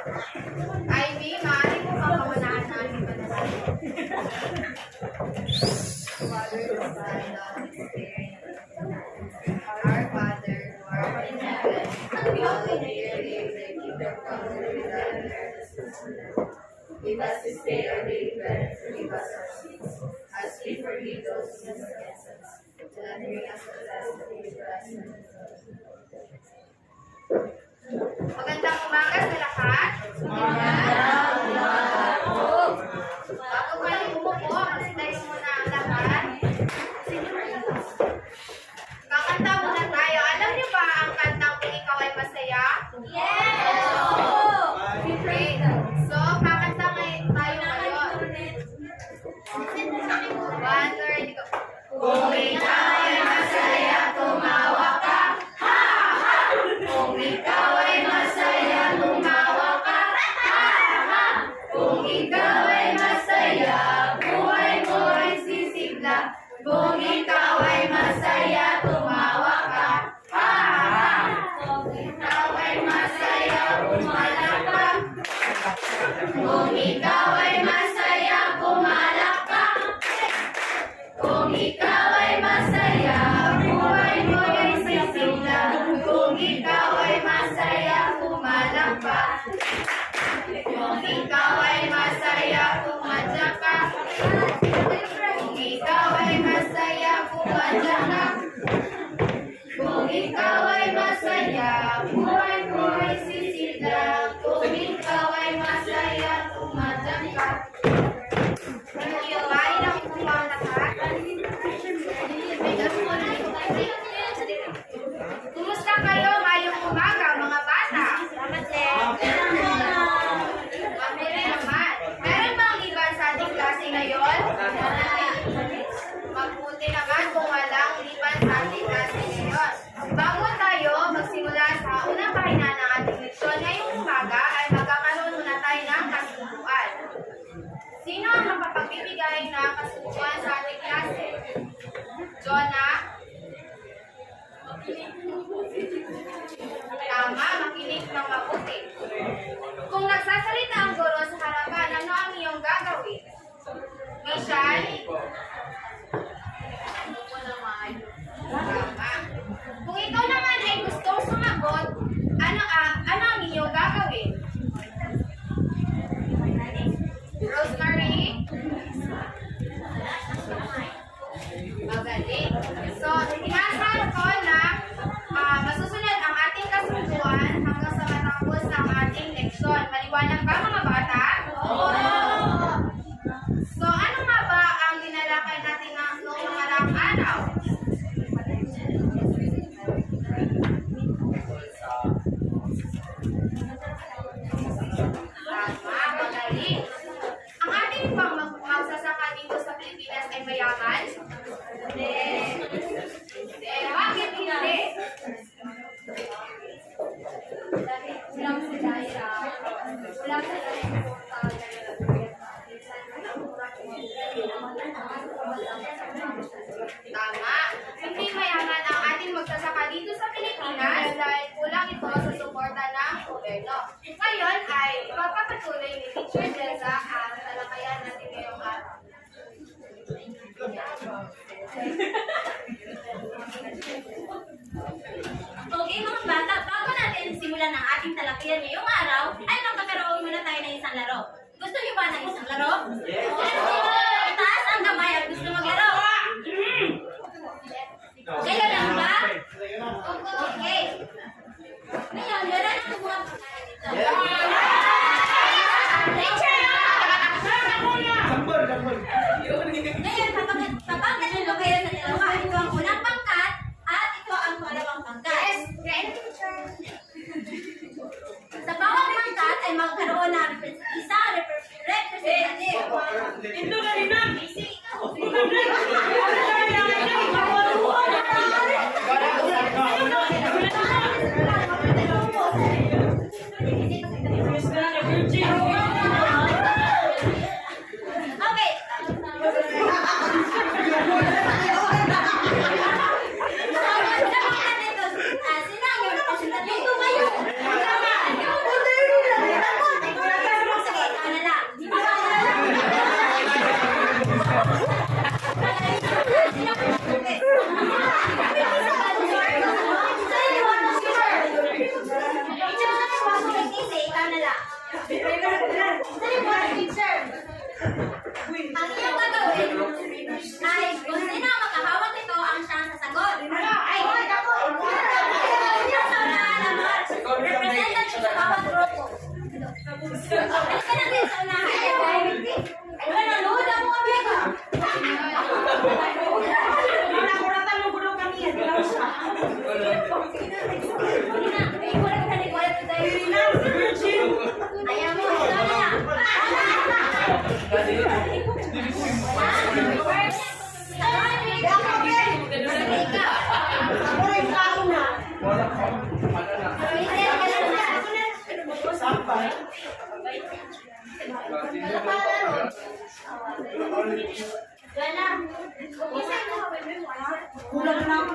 Ivy, maaari mo bang kamanahan namin manalangin? Father, the Son, and the Holy Spirit. Our Father, who art in heaven, hallowed be your name, thy kingdom come, thy will be done on earth as it is in heaven. Give us this day our daily bread, and forgive us our sins, as we forgive those who sin against us. Do not bring us to test, but deliver us from evil. Magandang umaga sa lahat. Magandang umaga po. Bago kayo umupo, magsintayo muna ang lahat. Kakanta muna tayo. Alam niyo ba ang kantang Kung Ikaw Ay Masaya? Yes! Okay. So, kakanta tayo ngayon. One, two, go. Kung ikaw ay masaya, tumawa ka. Ha! Ha! Kung ikaw ay masaya, tumawa ka. Ha! Ha! Kung ikaw ay masaya, buhay mo ay sisigla. Kung ikaw ay masaya, tumawa ka. Ha! Ha! Kung ikaw ay masaya, pumalak ka. Kung ikaw ay masaya, pumalak ka. Kung ikaw ay masaya, buhay mo ay sisigla. Kung ikaw ay masaya, pumalak ka. Kung ikaw ay masaya, pumadya ka. Kung ikaw ay masaya, pumadya ka. Kung ikaw ay masaya, buhay mo ay sisigla. Kung ikaw ay masaya, pumadya ka. Iuwain ang kumang lahat. Kumusta kayo ngayong umaga, mga bata? Mabuti naman. Meron bang iba sa ating klase ngayon? Mabuti naman kung walang iban sa ating klase ngayon. Bago tayo magsimula sa unang kahinaan ng ating leksyon ngayong umaga, ay magkakaroon muna tayo ng kasubuan. Sino ang makapagbibigay ng kasubuan sa ating klase? Jonah? Tama, makinig ng mabuti. Kung nagsasalita ang guro sa harapan, ano ang iyong gagawin? Michelle? Tama. Kung ikaw naman ay gustong sumagot, ano ang iyong gagawin? Rosemary? Magaling. So, inaasahan ko na masusunod ang ating kasunduan hanggang sa matapos ng ating leksyon. Maliwanag ba, mga bata? Oo! So, ano nga ba ang dinalakay natin noong mga araw? Tama, magaling. Ang ating pang magsasaka dito sa Pilipinas ay mayaman? Hindi. Bakit hindi? Ulang sila Tama. Hindi mayaman ang ating magsasaka dito sa Pilipinas dahil kulang ito sa suporta ng gobyerno. Ngayon ay ipapatuloy ni Teacher Jessa ang talakayan natin ngayong araw. Okay mga bata, bago natin simulan ang ating talakayan ngayong araw, ay magkakaroon muna tayo ng isang laro. Gusto niyo ba ng isang laro? Yes! Itaas ang kamay at gusto maglaro. Kayo lang ba? Okay. Ngayon, meron ang mga pagkain dito. Teacher! Ngayon, papanggalan mo kayo sa dalawa. Ito ang unang pangkat at ito ang pangalawang pangkat. Sa bawat pangkat ay magkaroon ng isang representative. Ito na rin na! Sino ang iyong representative? Ito ngayon! ang iyong gagawin ay kung sino ang makahawak nito ang siyang sasagot. Ay, representative sa bawat grupo. Halika na din sa unahan. Wala na, load ang mga bega. Ayaw mo, ito na.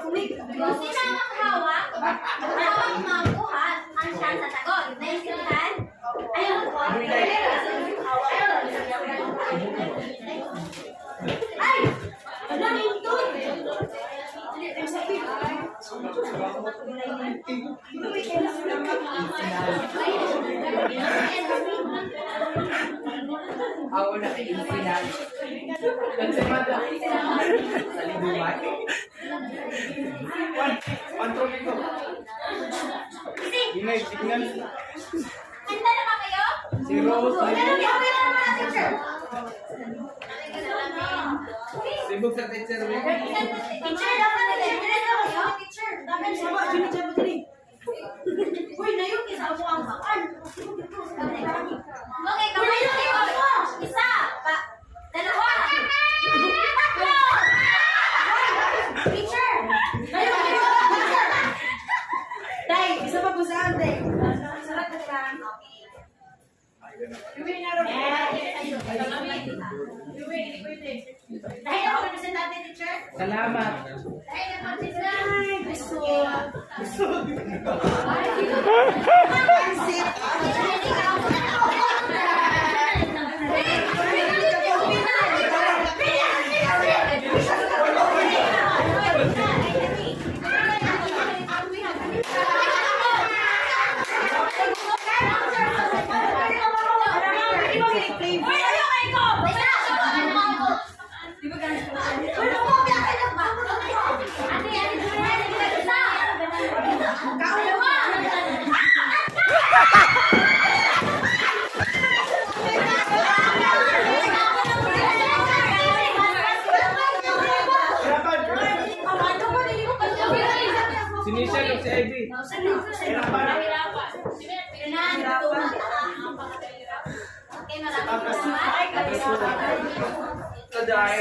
Kung sino ang hawak, makuha ang siyang sasagot. Naiintindihan? Ayun po. Ay! Ano nito? Ako na kayo final. Nagsimada. Sa libuman. Control ito. Ginay, tignan. Handa na ba kayo? Si Rose. Sibog sa teacher. Teacher, dapat na kayo. Teacher, dapat Uy, na yun, isa ako ang bakan. Okay, kamay na kayo. Isa, dalawa, tatlo. Teacher! Ngayon, teacher! Day, isa pa po sa ante. Sarat na ka. Dahil ako represent natin, teacher. Salamat. Dahil na teacher. Gusto. Sinisha ko si Ivy. Okay, maraming salamat. Kaday.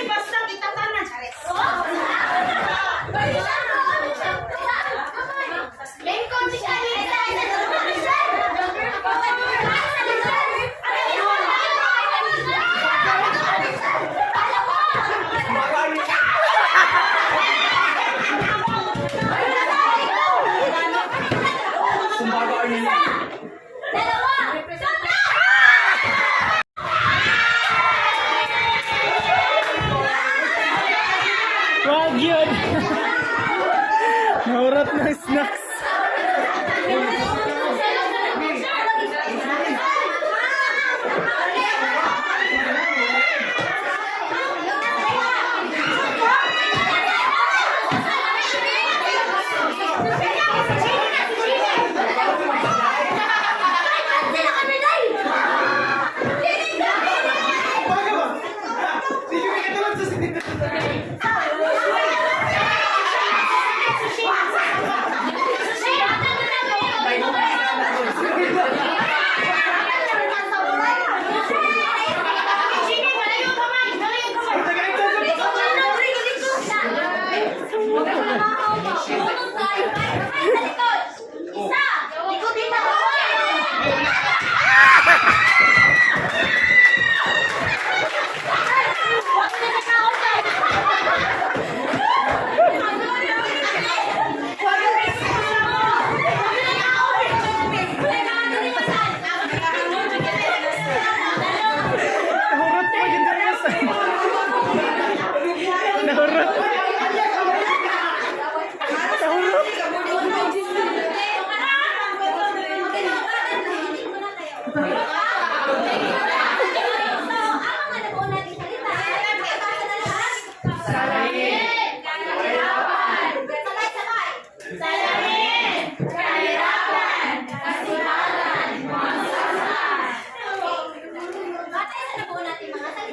Basta kita tanan, Charis. Lengkong si Kalita.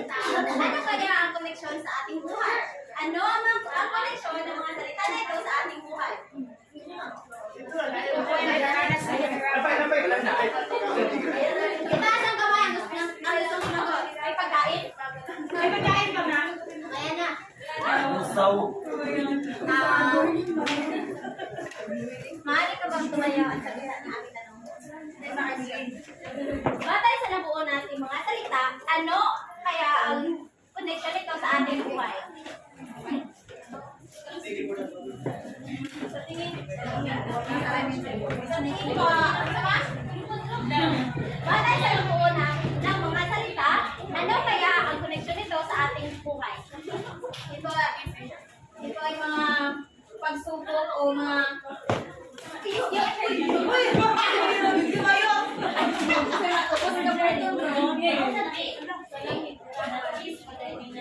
salita, ano kaya ang koneksyon sa ating buhay? Ano ang koneksyon ng mga salita na ito sa ating buhay? Itaas ang kamay ang gusto ng sumagot. May pagkain? May pagkain ba na? Ayan na. Maaari ka bang tumayo at sabihin ang ating tanong? Batay sa nabuo nating mga salita, ano kaya ang connection nito sa ating buhay? Sa tingin ko, batay sa nabuo ng mga salita, ano kaya ang connection nito sa ating buhay? Ito ay mga pagsubok o mga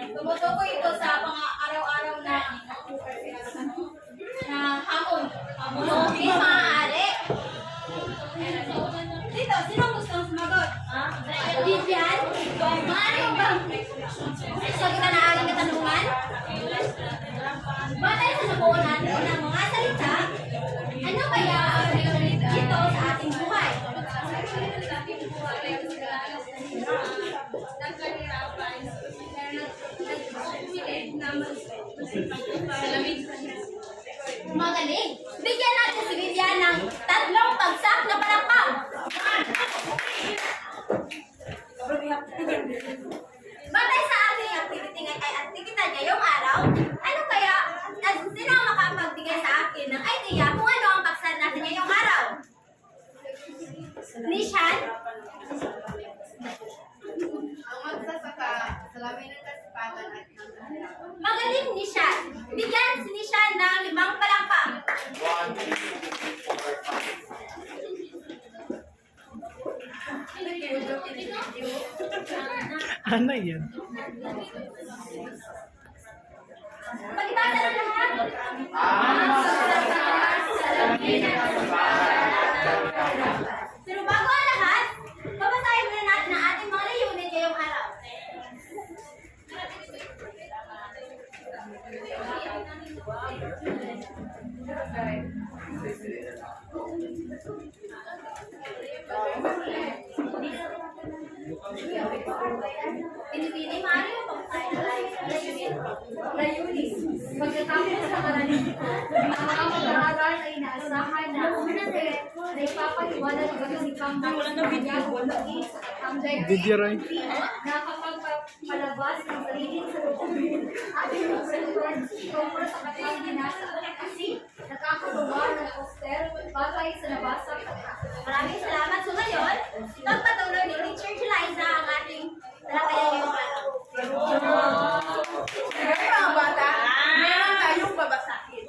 tumutukoy ito sa mga araw-araw na hamon. Okay, maaari. Dito, sino gustong sumagot? Vivian? Maaari mo bang sagutan na aking katanungan? Batay sa nabuo natin ng mga salita, ano kaya ang priority dito sa ating buhay? Magaling! Bigyan natin si Vivian ng 3 bagsak na palakpak! Batay sa ating activity ay aktivita ngayong araw, ano kaya, sino ang makapagbigay sa akin ng idea kung ano ang paksa natin ngayong araw? Nishan? Ang magsasaka, salamin ng kasipagan at ng Magaling, Nishan! Bigyan si Nishan ng 5 palakpak! Ano yan? Pagkibasa ng lahat! Pero bago ang lahat, babasahin muna natin ang ating mga layunin ngayong araw. Pinipili, maaari mo pang tayo na layunin. Layunin. Pagkatapos sa karaniwan, ang mga mag-aaral ay inaasahan na unang-una na ipapaliwanag ng kasikang kanyang walaki ang Video, Roy. na kapag palabas ng sarili sa loob at inusulat tungkol sa kanyang binasa kasi nakakagawa ng poster bagay sa nabasa. Maraming salamat. So ngayon, pagpatuloy ni Teacher Liza ang ating talakayan ngayong araw. Ngayon mga bata, meron tayong babasahin.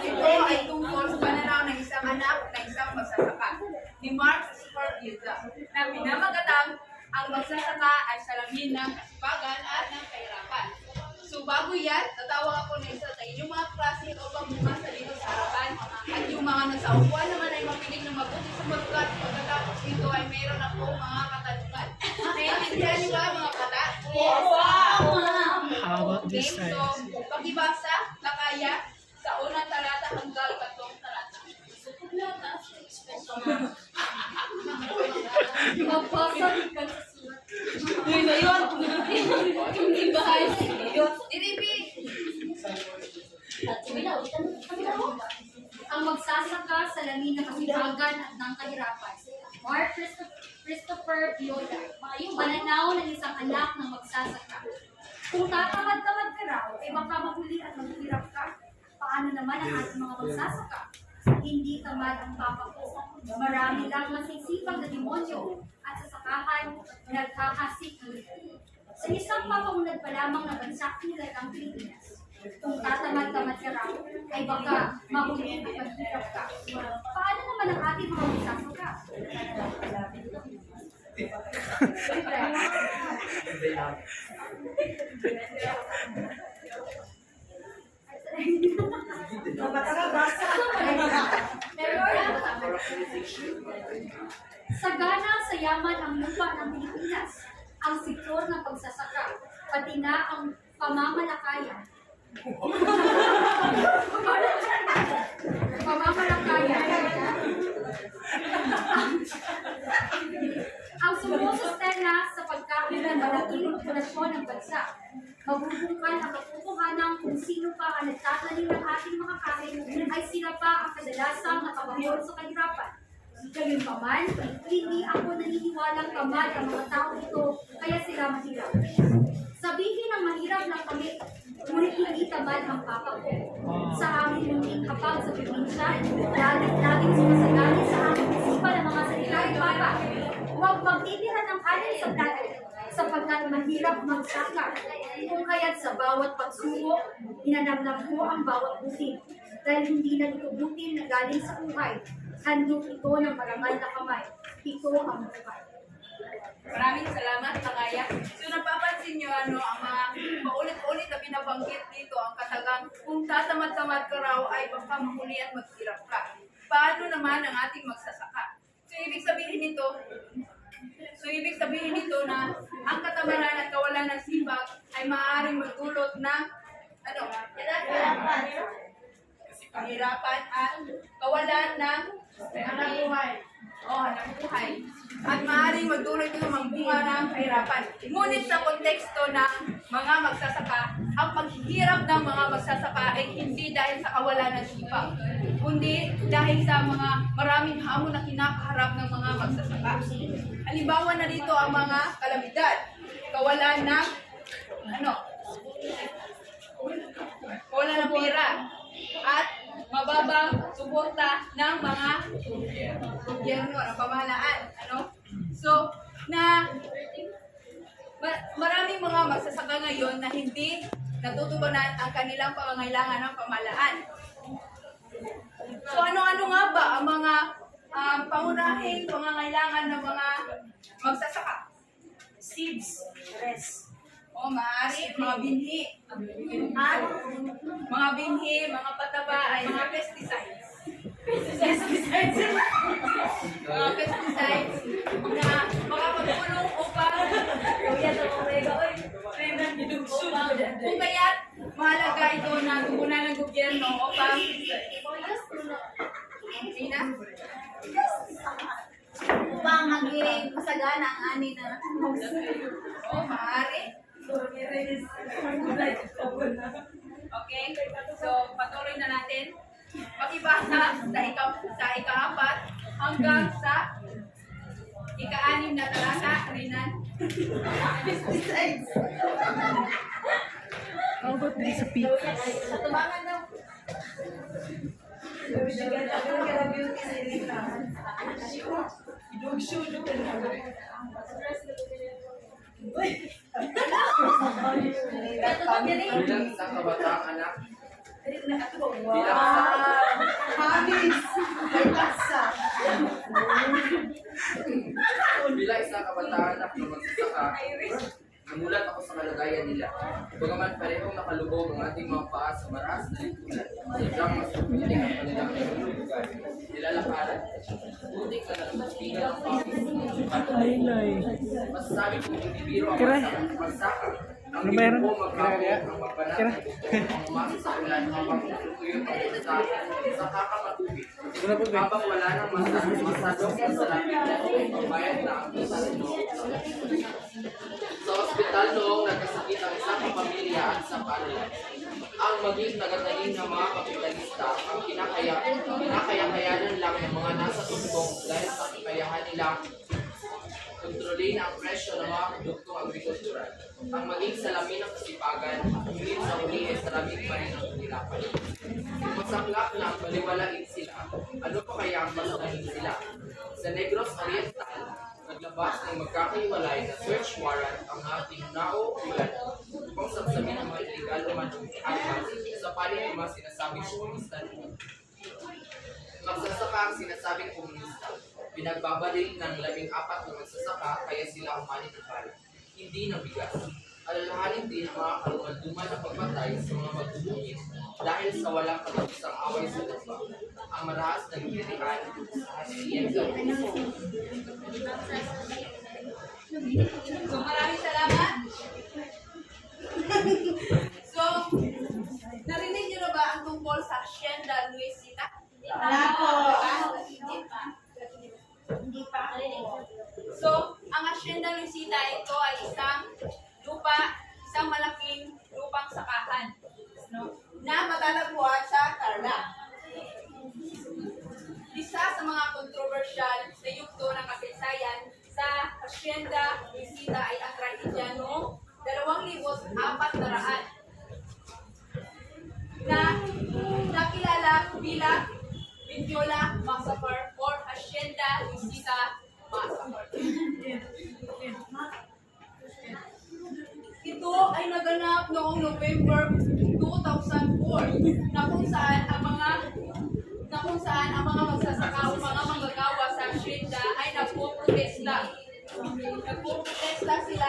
Ito ay tungkol sa pananaw ng isang anak na isang magsasaka ni Mark Scorpio na pinamagatang ang magsasaka ay salamin ng kasipagan at ng kahirapan. So bago yan, tatawag ako na isa sa inyong mga klase upang bumasa dito sa harapan at yung mga nasa upuan naman ay mapiling na mabuti sa magkat. Pagkatapos dito ay meron ako mga katanungan. Naintindihan niyo ba mga bata? How about this Okay, so pakibasa, lakaya, sa unang talata hanggang 3 talata. Magbasa ka sa sulat. Iripi! Ang magsasaka sa lamin ng kasipagan at ng kahirapan. Mark Christopher Bioda, pananaw ng isang anak ng magsasaka. Kung tatamad-tamad ka raw, ay baka mahuli at maghirap ka. Paano naman ang ating mga magsasaka? Hindi tamad ang papa ko. Marami lang masisipag na demonyo at sa sakahan nagkakasik ng sa isang papamunad pa lamang na bansa nila ng Pilipinas. Kung tatamad-tamad ka raw, ay baka mahuli at maghirap ka. Paano naman ang ating mga magsasaka? Sagana sa yaman ang lupa ng Pilipinas, ang sektor ng pagsasaka. pati na ang pamamalakaya. Ang sumusustena sa pagkakaroon ng malaking populasyon ng bansa. Magbubungkal ang katotohanan kung sino pa ang nagtatanim ng ating mga kahit ay sila pa ang kadalasang nakabahol sa kahirapan. Gayunpaman, hindi ako naniniwalang tamad ang mga tao ito, kaya sila mahirap. Sabihin ng mahirap lang kami, ngunit hindi tamad ang papa ko. Sa aming munting kapag sa probinsya, laging sumasagani sa aming isipan ang mga salita ni Papa. Huwag magtitiran ng kanin sa plato, sapagkat mahirap magsaka. Kung kaya't sa bawat pagsubok, inanamnam ko ang bawat butin, dahil hindi na ito butin na galing sa buhay. Handog ito ng marangal na kamay. Ito ang buhay. Maraming salamat, Tangaya. So napapansin nyo, ang mga paulit-ulit na binabanggit dito, ang katagang, kung tatamad-tamad ka raw ay baka mahuli at maghirap ka. Paano naman ang ating magsasaka? So ibig sabihin nito na ang katamaran at kawalan ng sipag ay maaaring magdulot ng kahirapan at kawalan ng buhay. At maaaring magdulot ito ng bunga ng kahirapan. Ngunit sa konteksto ng mga magsasaka, ang paghihirap ng mga magsasaka ay hindi dahil sa kawalan ng sipag, kundi dahil sa mga maraming hamon na kinakaharap ng mga magsasaka. Halimbawa na dito ang mga kalamidad, kawalan ng pera, at mababang suporta ng mga gobyerno ng pamahalaan. So, maraming mga magsasaka ngayon na hindi natutugunan ang kanilang pangangailangan ng pamahalaan. So, ano-ano nga ba ang mga pangunahing pangangailangan ng mga magsasaka? Seeds, maaari, mga binhi. At mga binhi, mga pataba ay mga pesticides. Mga pesticides na makakatulong upang kung kaya't mahalaga ito na tugunan ng gobyerno upang maging masagana ang ani na. Maaari. Okay, so patuloy na natin. Makibasa sa ika-4 hanggang sa ika-6 na talata, Rinan. How about this sa pizza? Tumangan daw. Bilang isang kabataang anak, bilang isang kabataan anak na magsasaka, namulat ako sa kalagayan nila. Bagaman parehong nakalubog ang ating mga paa sa maraas na lipunan, sadyang mas mapiling ang kanilang lugar. Nilalakaran, butik na nagpapingan ang pangis. Masasabi ko hindi biro ang magsaka. Ang hindi po magkabo ang magbanat ang umasa sa ulan habang tutuyot ang magsaka sa kakamatubig. Habang wala nang masadok sa lapit na pagbayad na ang isa sa loob. Sa ospital noong nagkasakit ang isang kapamilya at sa panulan. Ang maging tagatagin ng mga kapitalista ang kinakaya-kayanan lang ng mga nasa tumbong dahil sa kakayahan nilang kontrolin ang presyo ng mga produktong agrikultural. Ang maging salamin ng kasipagan, ngunit sa huli ay salamin pa rin ang kahirapan. Masaklap na ang baliwalain sila, ano pa kaya ang masalain sila? Sa Negros Oriental, naglabas ng magkakaiwalay na search warrant ang mga tinunao-ulan upang sabsamin ang mga illegal umanong armas sa panig ng mga sinasabing komunista. Magsasaka ang sinasabing komunista. Pinagbabaril ng 14 na magsasaka kaya sila umani ng bala, hindi ng bigas. Alalahanin din ang mga kaluman-duman na pagpatay sa mga magbubungis dahil sa walang katapusang away sa lupa. Ang marahas na lumirikan sa asiyensya. So maraming salamat. isang malaking lupang sakahan, no, na matatagpuan sa Tarlac. Isa sa mga kontrobersyal na yugto ng kasaysayan sa Hacienda Luisita ay ang trahedya noong 2,400 na nakilala bilang Bindiola Massacre or Hacienda Luisita Massacre. Ito ay naganap noong November 2004 na kung saan ang mga magsasaka o mga manggagawa sa Hacienda ay nagpo-protesta. Nagpo-protesta sila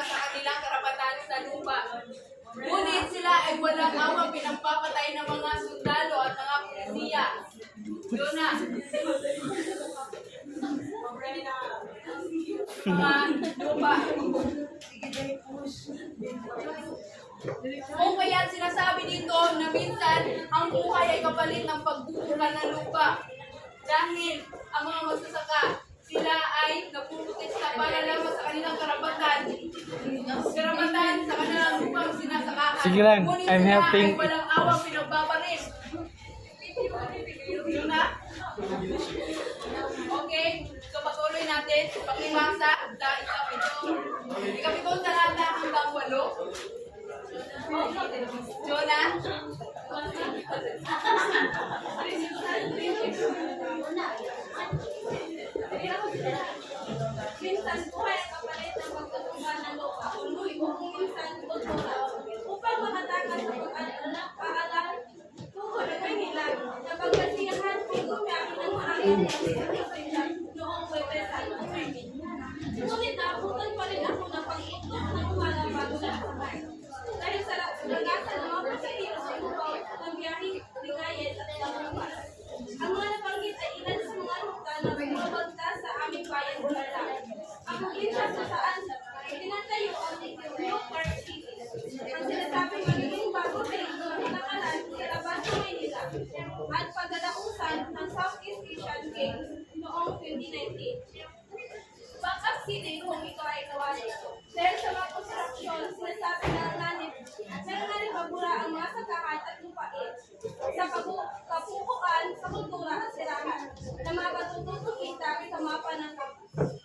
sa kanilang karapatan sa lupa. Ngunit sila ay walang awang pinagpapatay ng mga sundalo at mga pulisiya. Yun na. Mga lupa. Kung kaya sinasabi dito na minsan ang buhay ay kapalit ng pagbubukan ng lupa. Dahil ang mga magsasaka, sila ay nagpuprotesta para lang sa kanilang karapatan sa kanilang lupang sinasakahan. Sige lang, Ngunit I'm sila helping. ay walang awang pinagbabarin. Yun na? Okay, so patuloy natin. Pakibasa, ikapitong talata hanggang 8. Jonah? Minsan buhay ang kapalit ng pagtutunan ng lupa o luy o minsan kultura upang makatakas sa pag-aalam tungkol ng Maynila na pagkasiyahan ay gumamit ng maayos noong Webes at ngunit naabutan pa rin ako ng pag-iitok ng umalang bago na buhay. Dahil sa lagasan ng mga pasahero sa upang ng biyaheng ligayen at paglupas. Ang mga nabanggit ay ilan sa mga ruta na bumabagta sa aming bayan Tarlac. Ang probinsya sa saan tinatayo ang New Park City. Ang sinasabing magiging bago sa pinakalan sa labas ng Maynila at pagdadausan ng Southeast Asian Games noong 2019. Backup City kung ito ay kawali. Dahil sa mga konstruksyon, sinasabi na meron na rin babura ang mga sakahan at lupain sa kapukuan sa kultura at sirahan na mga katututong kita sa mapa ng kampus.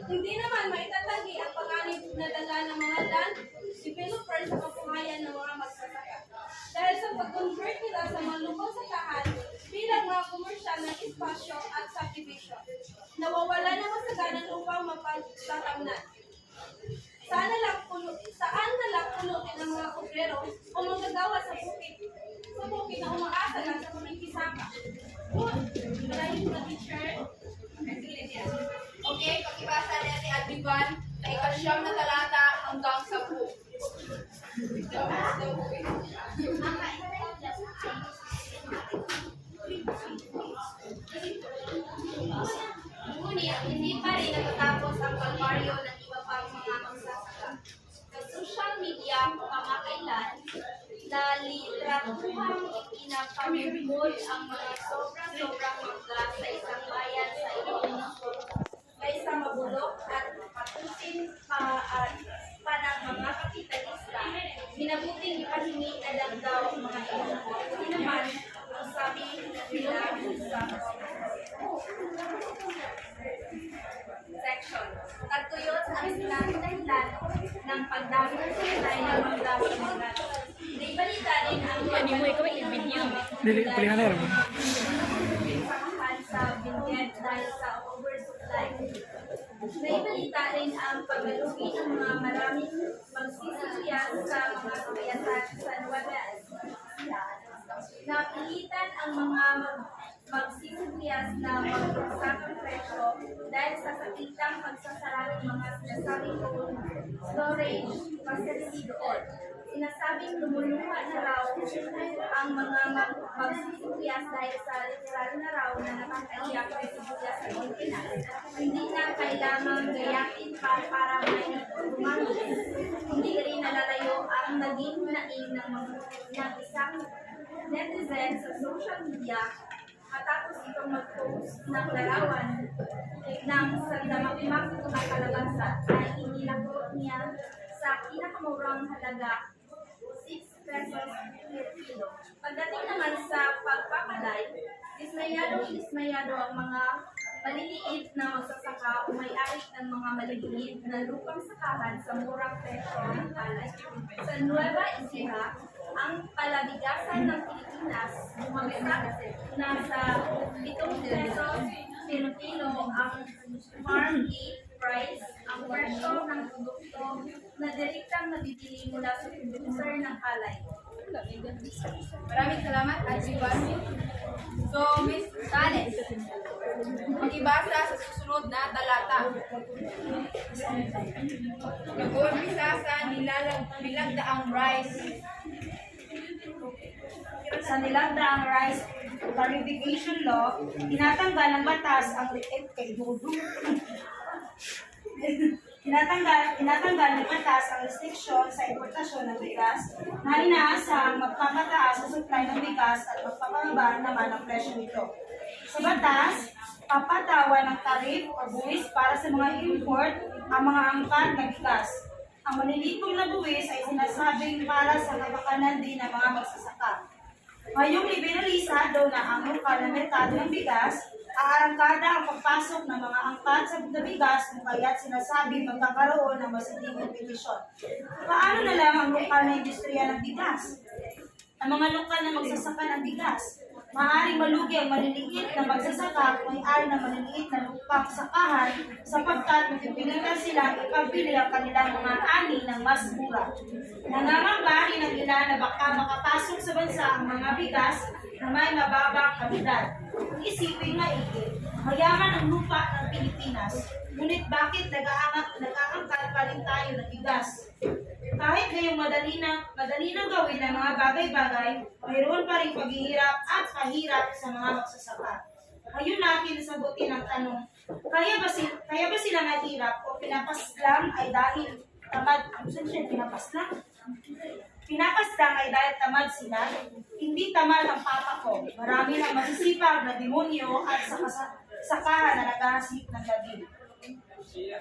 Hindi naman maitatagi ang panganib na dala ng mga land developers sa kabuhayan ng mga magsasaka. Dahil sa pag-convert nila sa mga lupang sakahan bilang mga komersyal ng espasyo at subdivision, nawawala na masaganang upang mapagtatamnan. Saan nalang pulutin ang mga obrero o manggagawa sa bukid na umaasa lang sa pamikisaka. Maraming mga teacher. Okay, pakibasa natin at Divan na ikasyam na talata hanggang 10. Ngunit, hindi pa rin natatapos ang kalbaryo ng iba pang mga magsasaka. Sa social media, kamakailan, literatuhang ipinapamibol ang mga sobrang mangga sa isang bayan sa Indonesia kaysa mabulok at patusin pa ng mga kapitalista. Minabuting ipahingi na lang daw ang mga ito. Hindi naman ang sabi nila sa section. Tagtuyot ang silang dahilan ng pagdami ng sinay ng mga mga. May balita rin ang sa Benguet dahil sa oversupply. May balita rin ang paglalugi ng mga maraming magsisiyas sa mga kabayasan sa Nueva Ecija. Napilitan ang mga magsisiyas na magbagsak ang presyo dahil sa sakitang pagsasara ng mga sinasabing storage facility doon. Sinasabing lumuluha na raw ang mga magsisiyas dahil sa literal na raw na nakakaiyak ng sibuyas sa Pilipinas. Hindi na kailangang gayakin pa para may gumamit. Hindi rin nalalayo ang naging naing ng isang netizen sa social media Matapos itong mag-post ng larawan ng sandamakmak na kalabasa ay inilako niya sa pinakamurang halaga 6 pesos per kilo. Pagdating naman sa pagpapalay, dismayado ang mga maliliit na magsasaka o may-ari ng mga maliliit na lupang sakahan sa murang presyo ng palay. Sa Nueva Ecija, ang palabigasan ng Pilipinas bumagsak na sa 7 pesos per kilo ang farm gate price, ang presyo ng produkto na direktang nabibili mula sa producer ng palay. Maraming salamat, Adjiban. So, Miss Tanes, mag-ibasa sa susunod na talata. Nag-uumpisa sa nilagdaang rice. Sa nilagdaang rice clarification law, tinatanggal ng batas ang tinatanggal ng batas ang restriksyon sa importasyon ng bigas na inaasang magpapataas sa supply ng bigas at magpapababa naman ang presyo nito. Sa batas, papatawan ng tarif o buwis para sa mga import ang mga angkat na bigas. Ang malilikom na buwis ay sinasabing para sa kapakanan din ng mga magsasaka. Ngayong liberalisado na ang lokal na merkado ng bigas, aarangkada ang pagpasok ng mga angkat sa bigas kung kaya't sinasabi magkakaroon ng masinding kompetisyon. Paano na lang ang lokal na industriya ng bigas? Ang mga lokal na magsasaka ng bigas, maaaring malugi ang maliliit na magsasaka kung may-ari ng maliliit na lupang sakahan sapagkat magpipilitan silang ipabili ang kanilang mga ani ng mas mura. Nangangamba rin ang ilan na baka makapasok sa bansa ang mga bigas na may mababang kalidad. Isipin maigi, mayaman ang lupa ng Pilipinas, ngunit bakit nag-aangkat pa rin tayo ng bigas? Kahit ngayong madali nang gawin ang mga bagay-bagay, mayroon pa rin paghihirap at pahirap sa mga magsasaka. Ngayon natin sagutin ang tanong, kaya ba sila mahirap o pinapaslang ay dahil tamad? Pinapaslang ay dahil tamad sila? Hindi tamad ang papa ko. Marami ng masisipag na demonyo at sakahan na naghahasik ng gabi.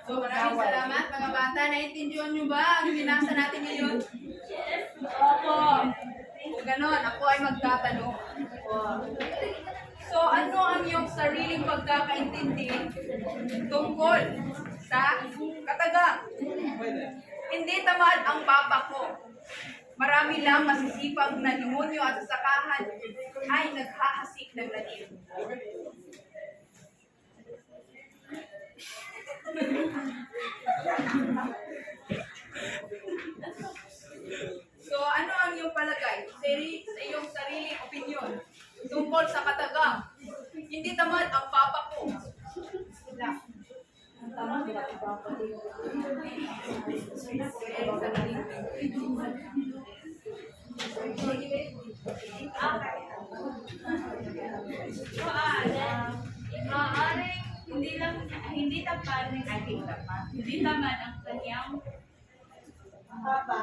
So, maraming salamat mga bata. Naintindihan nyo ba ang binasa natin ngayon? Yes. Opo. Kung ganon, ako ay magtatanong. So, ano ang iyong sariling pagkakaintindi tungkol sa katagang? Hindi tamad ang papa ko. Marami lang masisipag na demonyo at sasakahan ay naghahasik ng lalim. So, ano ang iyong palagay sa iyong sariling opinion tungkol sa katagang? Hindi tamad ang papa ko. Maaaring hindi tamad ang kanyang papa.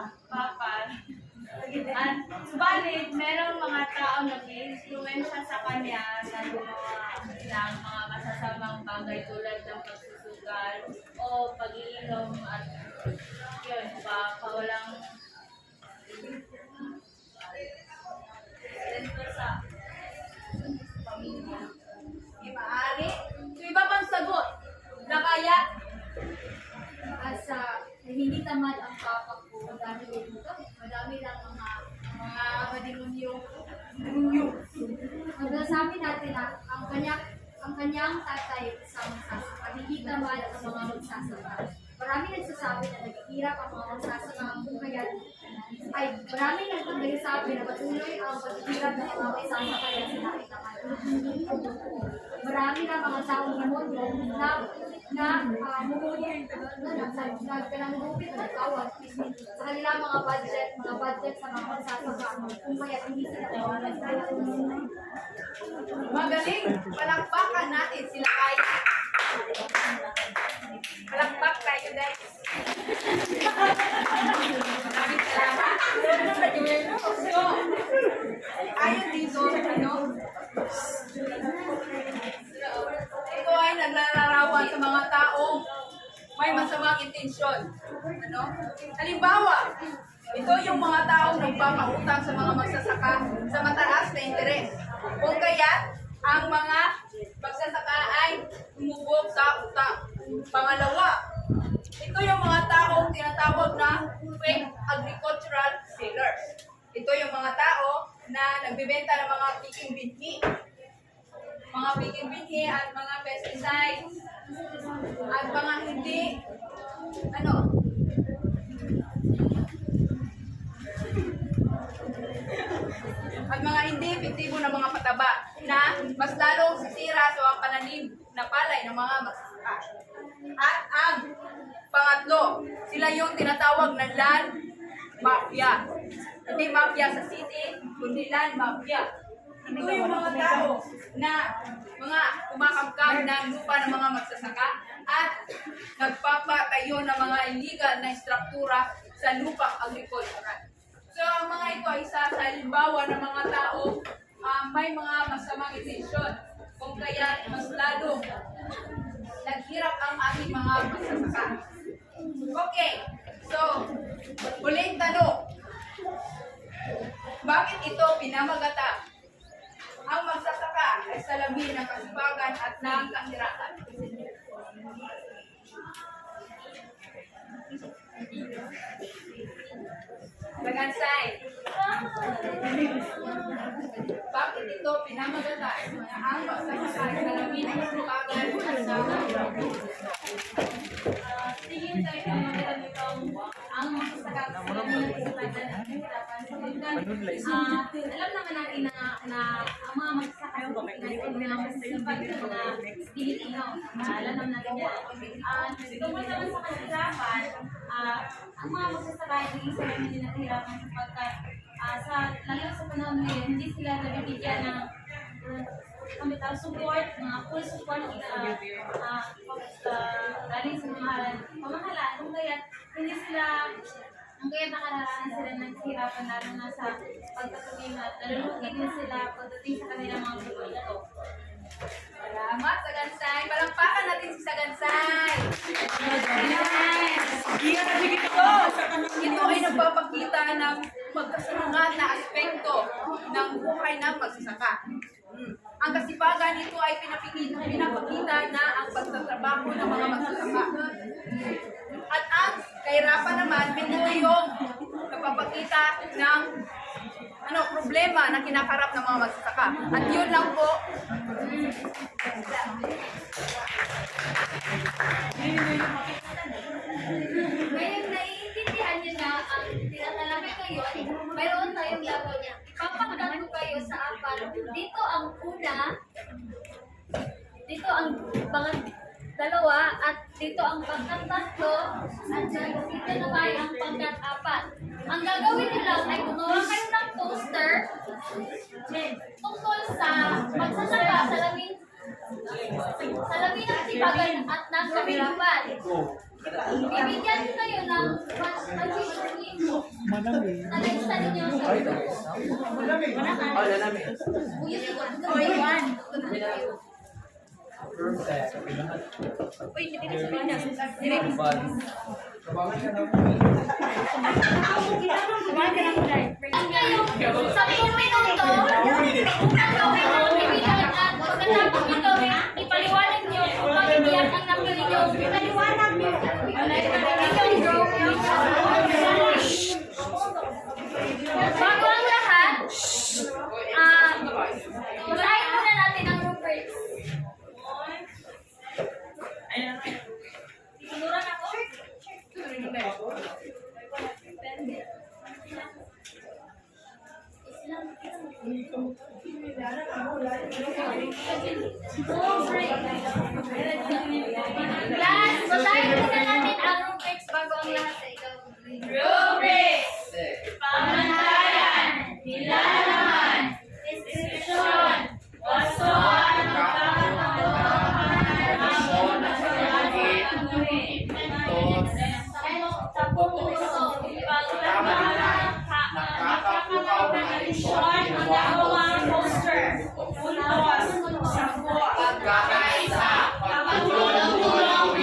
At subalit, merong mga tao na may-influensya sa kanya sa mga masasamang bagay tulad ng pagsusugal o pag-iinom at yun, walang sa pamilya. Maaari? So, iba pang sagot na kaya At sa hindi tamad ang papa ko dahil dito, madami lang mga demonyo. Magsasabi natin na ang kanyang tatay isang magsasaka, hindi tamad ang mga magsasaka. Marami nagsasabi na naghihirap ang mga magsasaka ang buhayan. Ay, marami nagsasabi na patuloy ang paghihirap ng mga magsasaka kaya sila ay tamad. Marami na mga taong demonyo na nagkananggupit ng kawat sa kanilang mga budget sa mga magsasaka kung kaya hindi sila tawanan. Magaling! Palakpakan natin sila ay. Palakpak tayo guys. Maraming salamat. So, ayon dito, may masamang intensyon. Ano? Halimbawa, ito yung mga taong nagpapautang sa mga magsasaka sa mataas na interes. Kung kaya, ang mga magsasaka ay umubog sa utang. Pangalawa, ito yung mga taong tinatawag na fake agricultural sellers. Ito yung mga tao na nagbebenta ng mga piking binhi. Mga piking binhi at mga pesticides at mga hindi at mga hindi epektibo na mga pataba na mas lalong sisira sa mga pananim na palay ng mga magsasaka. At ang pangatlo, sila yung tinatawag na land mafia. Hindi mafia sa city, kundi land mafia. Ito yung mga tao na mga kumakamkam ng lupa ng mga magsasaka at nagpapatayo ng mga illegal na struktura sa lupang agricultural. So, ang mga ito ay isa sa halimbawa ng mga tao may mga masamang intensyon. Kung kaya mas lalo naghirap ang ating mga magsasaka. Okay, so, huling tanong. Bakit ito pinamagata? Ang magsasaka ay salamin ng kasipagan at ng kahirapan. Tagansay. Bakit ito pinamagata? Ang magsasaka ay salamin ng kasipagan at ng kahirapan. Tingin tayo na magandang itong ang magsasaka sa salamin ng kasipagan at kahirapan. Alam naman natin na ang mga magsasaka ng masipag na dihilihaw. Alam naman natin yan. Tungkol naman sa kahirapan, ang mga magsasaka ay naging salamin din ng kahirapan sapagkat lalo sa panahon ngayon, hindi sila nabibigyan ng kami tawag support, mga full support galing sa mga pamahalaan. Kung kaya hindi sila nakararaan sila ng kahirapan lalo na sa pagtatagin at nalulugin din sila pagdating sa kanilang mga produkto. Salamat, Sagansay. Palakpakan natin si Sagansay. Ito ay nagpapakita ng magkasunungan na aspekto ng buhay ng magsasaka. Ang kasipagan nito ay pinapakita na ang pagtatrabaho ng mga magsasaka. At ang kahirapan naman, ito yung nagpapakita ng problema na kinakarap ng mga magsasaka. At yun lang po. Ngayon, naiintindihan niyo na ang tinatalakay kayo at mayroon tayong gagawin. Ipapakita ko kayo sa apat. Dito ang una, dito ang dalawa, at dito ang pangkat-tatlo, at dito naman ang pangkat-apat. Ang gagawin niyo lang ay gumawa kayo ng poster tungkol sa magsasaka, salamin ng sipagan at ng kahirapan. Bibigyan niyo kayo ng nalista ninyo sa sa 10 minuto, pagkatapos ito, ipaliwanag niyo kung bakit iyak ang napili niyo. Ipaliwanag niyo. Bago ang lahat, basahin muna natin ang rubrics. Tinuran ako? Class, basahin muna natin ang rubrics bago ang lahat sa ikaw. Rubrics! Pamantayan, nilalaman, description, waso at magkakataon na sa langit, tapos puso, pagkakataon, nakakataon na edisyon, ang gawang poster, puntos, sakwa, pagkakaisa, pagtulong-tulong,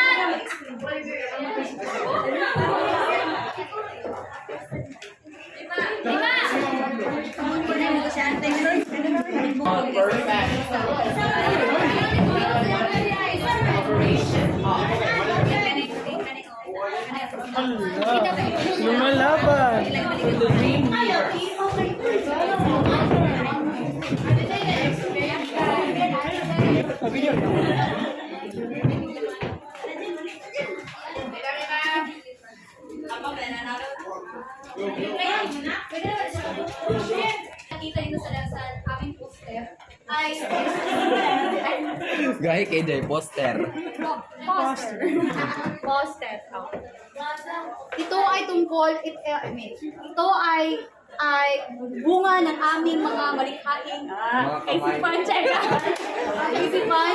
Lumalaban. Nakita dito sa aming poster Gahi kay Jay, poster. Poster. Poster. Oh. Ito ay tungkol, ito ay bunga ng aming mga malikhaing isipan, isipan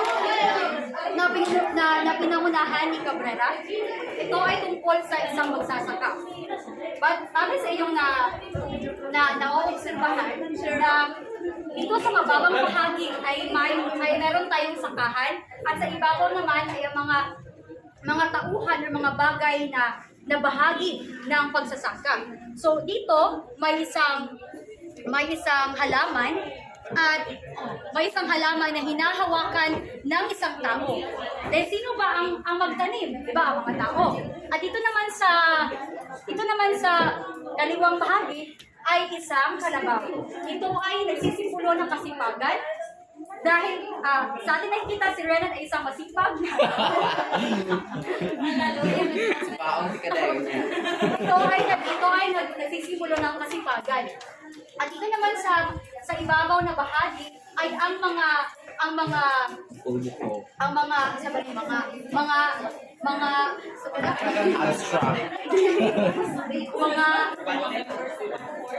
na pinangunahan ni Cabrera. Ito ay tungkol sa isang magsasaka. But sabi sa iyong naoobserbahan na dito sa mababang bahagi ay meron tayong sakahan at sa ibabaw naman ay ang mga tauhan o mga bagay na bahagi ng pagsasaka. So dito may isang halaman at may isang halaman na hinahawakan ng isang tao. Dahil sino ba ang magtanim? Diba? Ang mga tao. At ito naman sa kaliwang bahagi ay isang kalabaw. Ito ay nagsisipulo ng kasipagan. Dahil sa atin nakikita si Renan ay isang masipag. Paong si Kadayon niya. Ito ay nagsisimulo ng kasipagan. At ito naman sa ibabaw na bahagi ay ang mga Abstract.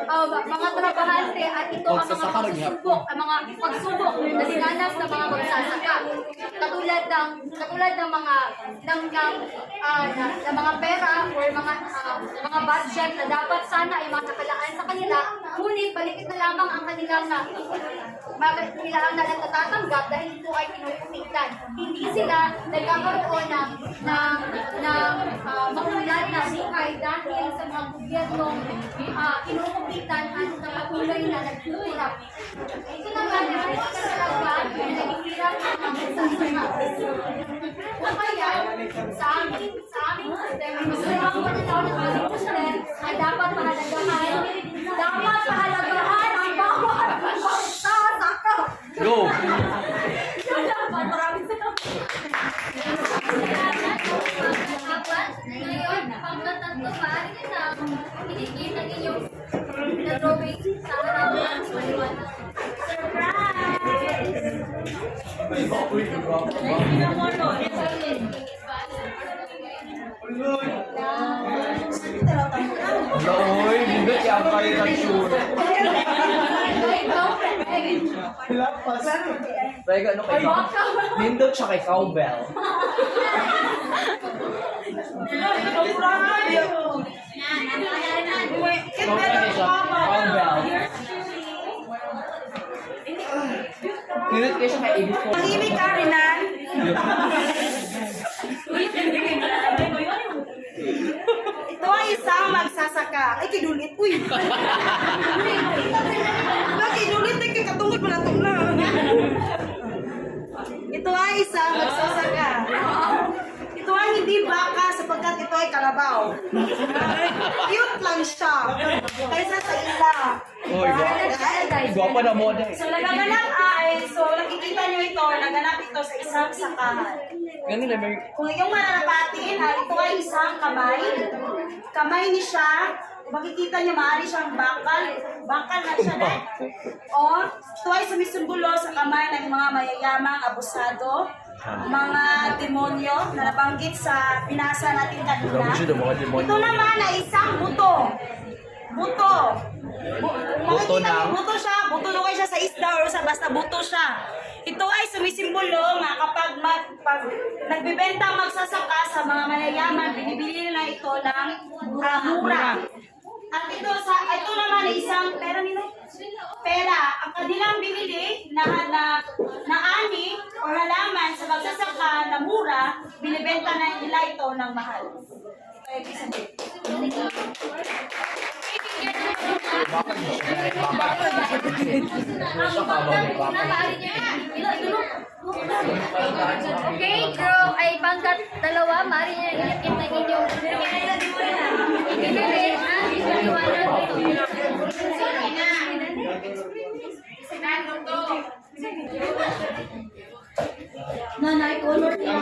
mga trabahante at ito ang mga pagsubok na dinanas ng mga magsasaka. Katulad ng mga pera or mga budget na dapat sana ay makakalaan sa kanila, ngunit balikit na lamang ang kanilang natatanggap dahil ito ay kinukupitan. Hindi sila nagkakaroon ng makulat na buhay dahil sa mga gobyernong kinukupitan at patuloy na nagkukulap. Ito naman ay talaga na naghihirap ang mga magsasaka. Kaya sa aming system, gusto ko na daw ng aming system ay dapat pahalagahan ang bawat magsasaka. Go! Ngayon, pangkatatlo ba, kinikita ninyong na-drawing sa harapan sa maliwanag. Uy, bigat yung kayo nag-shoot. Pwede ano kayo? Nindot siya kay cowbell. Cowbell. Nindot kayo siya kay 84. Tahimik ka, Renan. Ito ang isang magsasaka. Ay, kidulit. Uy! Kidulit. Ay, katungkol pala itong lang. Ito ay isang magsasaka. Ito ay hindi baka sapagkat ito ay kalabaw. Cute lang siya. Kaysa sa ila. Uy, guwapa na mo dahil. So, nakikita nyo ito, naganap ito sa isang sakahan. Ganun na, Mary. Kung iyong mananapatin, ito ay isang kamay. Kamay ni siya. Kung makikita nyo, maaari siyang bakal. Bakal na siya na. O, ito ay sumisumbolo sa kamay ng mga mayayamang abusado, mga demonyo na nabanggit sa binasa natin kanina. Ito naman ay isang buto. Buto. Makikita nyo, buto siya. Buto lukay siya sa isda or sa basta buto siya. Ito ay sumisimbolo nga kapag nagbibenta ang magsasaka sa mga mayayaman, binibili nila ito ng mura. At ito naman ay isang pera nila. Pera. Ang kanilang binili na ani o halaman sa magsasaka na mura, binibenta na nila ito ng mahal. Kaya ibig sabihin. Okay, girl, ay bangkat dalawa, mari niya ilapit na inyong Nanay, color niya.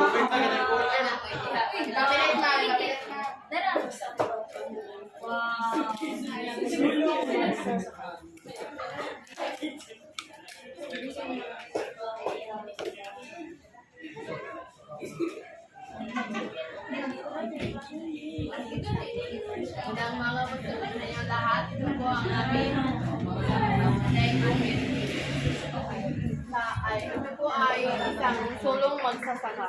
Ito po ay isang sulong magsasaka.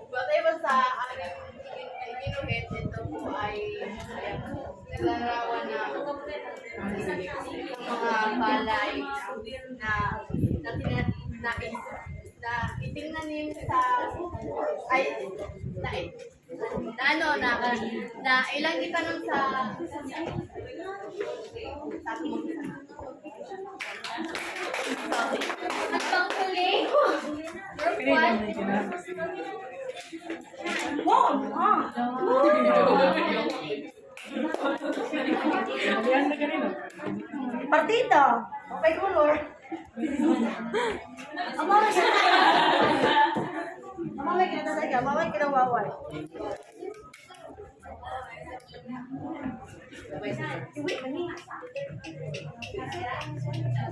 Batay sa aming ginuhit, ito po ay nilarawan na mga balay na itingnanin sa na ilang itanong sa At panghuli, group 1, Partida. Okay, color. Mamay kinawaway.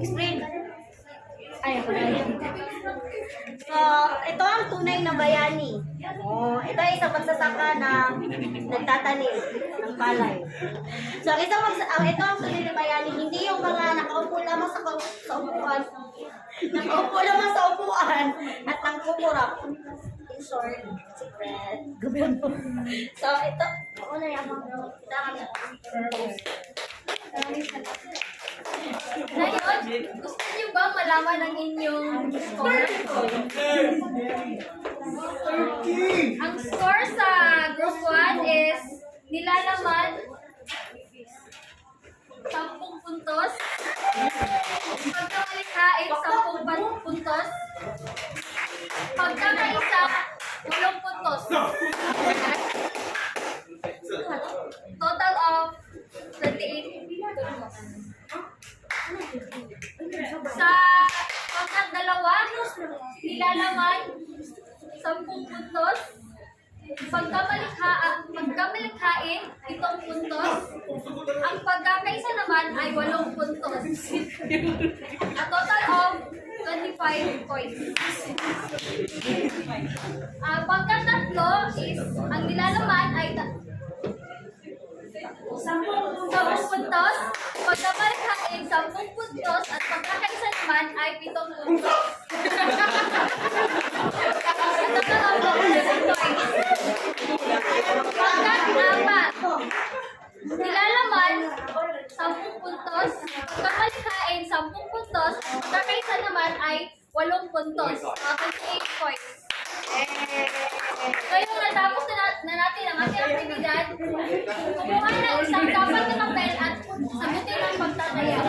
Spring. Ay, ako na yun. So, ito ang tunay na bayani. Ito ay isang magsasaka na nagtatanim ng palay. So, ito ang tunay na bayani. Hindi yung mga nakaupo lamang sa upuan. Nakaupo lamang sa upuan at nangkukurap. In short, secret, gobyerno. So, ito, ako na yung mga ngayon, gusto niyo ba malaman ang inyong score? Ang score sa group 1 is nilalaman 10 puntos. Pagkamalikhain, 10 puntos. Pagkakaisa, 8 puntos. Total of 28 puntos. Sa pagkadalawa, nilalaman 10 puntos. Pagkamalikhain, 7 puntos. Ang pagkakaisa naman ay 8 puntos. A total of 25 points. Pagkatatlo is, ang nilalaman ay 10 puntos, pagkamalikhain 10 puntos, at pagkakaisa naman ay 7 puntos. Pagkat-apat, nilalaman 10 puntos, pagkamalikhain 10 puntos, pagkakaisa naman ay 8 puntos, 28 points. Ngayon, natapos na natin ang ating aktibidad. Kumuha ng isang dapat na papel at sagutin ang pagtataya.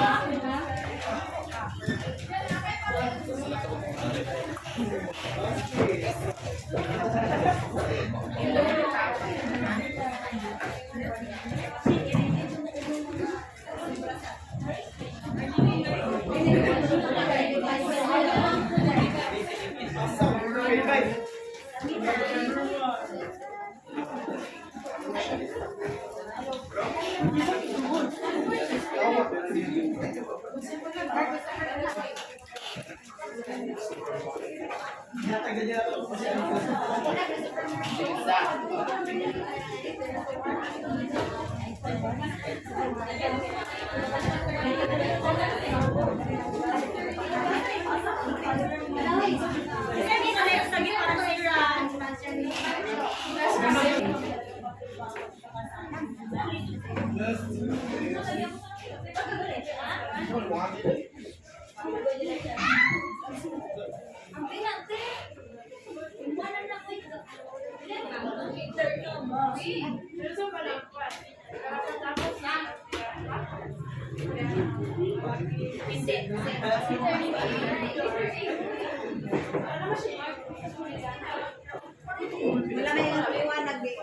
Wala na yung liwanag eh.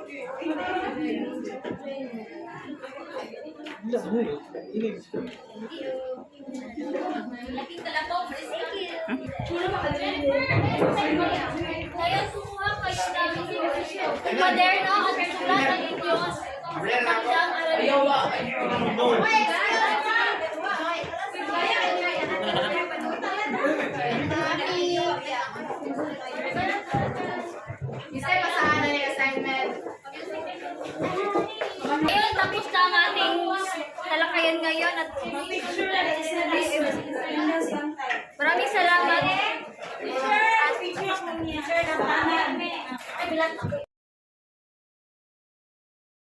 Laking talabong. Ngayon, kumuha kayo ng kwaderno at sulat ang inyong pagdang aralin. Isa pasahan na yung assignment. Ngayon, tapos na ang ating talakayan ngayon at Picture na rin sila dito. maraming salamat. Picture ako niya. Picture na tama. Ay, bilang